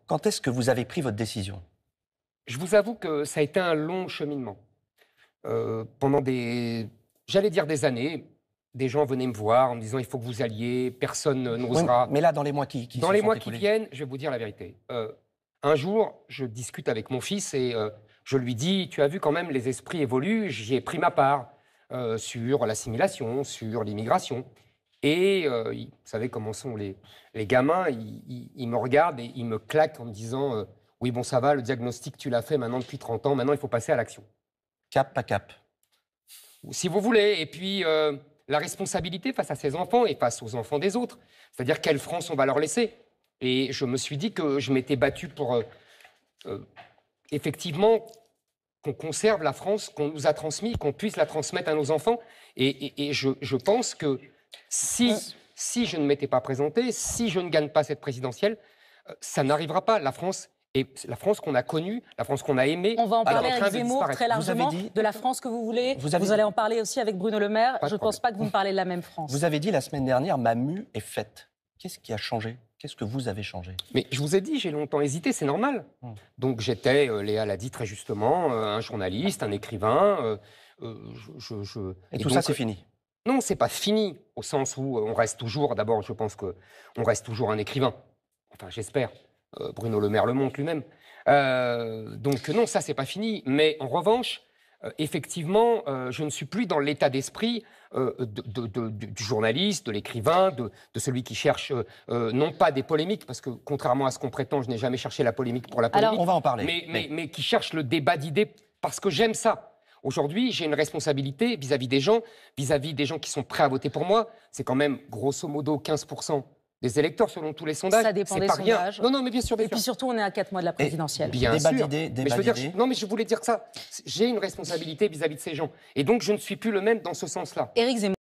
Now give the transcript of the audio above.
Quand est-ce que vous avez pris votre décision? Je vous avoue que ça a été un long cheminement. Pendant j'allais dire des années, des gens venaient me voir en me disant il faut que vous alliez, personne n'osera. Oui, mais là, dans les mois qui Dans se les sont mois qui écoulés. viennent, je vais vous dire la vérité. Un jour, je discute avec mon fils et je lui dis tu as vu quand même les esprits évoluent, j'y ai pris ma part sur l'assimilation, sur l'immigration. Et vous savez comment sont les gamins, ils me regardent et ils me claquent en me disant oui, bon, ça va, le diagnostic, tu l'as fait maintenant depuis 30 ans, maintenant il faut passer à l'action. Cap, pas cap. Si vous voulez. Et puis, la responsabilité face à ses enfants et face aux enfants des autres. C'est-à-dire, quelle France on va leur laisser? Et je me suis dit que je m'étais battu pour, effectivement, qu'on conserve la France qu'on nous a transmise, qu'on puisse la transmettre à nos enfants. Et je pense que si je ne m'étais pas présenté, si je ne gagne pas cette présidentielle, ça n'arrivera pas. La France... Et la France qu'on a connue, la France qu'on a aimée... On va en parler avec Zemmour Zemmour très largement, de la France que vous voulez. Vous allez en parler aussi avec Bruno Le Maire. Je ne pense pas que vous me parlez de la même France. Vous avez dit la semaine dernière, ma mue est faite. Qu'est-ce qui a changé? Qu'est-ce que vous avez changé? Mais je vous ai dit, j'ai longtemps hésité, c'est normal. Donc j'étais, Léa l'a dit très justement, un journaliste, un écrivain. Et tout ça, c'est fini? Non, c'est pas fini, au sens où on reste toujours, d'abord, je pense qu'on reste toujours un écrivain. Enfin, j'espère. Bruno Le Maire le montre lui-même. Donc non, ça, c'est pas fini. Mais en revanche, effectivement, je ne suis plus dans l'état d'esprit du journaliste, de l'écrivain, de celui qui cherche non pas des polémiques, parce que contrairement à ce qu'on prétend, je n'ai jamais cherché la polémique pour la polémique. Alors, on va en parler. Mais qui cherche le débat d'idées, parce que j'aime ça. Aujourd'hui, j'ai une responsabilité vis-à-vis des gens qui sont prêts à voter pour moi. C'est quand même, grosso modo, 15% des électeurs selon tous les sondages. Ça dépend des pas sondages. Rien. Non, mais bien sûr, bien Et sûr. puis surtout, on est à 4 mois de la présidentielle. Bien débat sûr. d'idées, Mais je veux dire, non, mais je voulais dire ça. J'ai une responsabilité vis-à-vis de ces gens. Et donc, je ne suis plus le même dans ce sens-là. Éric Zemmour.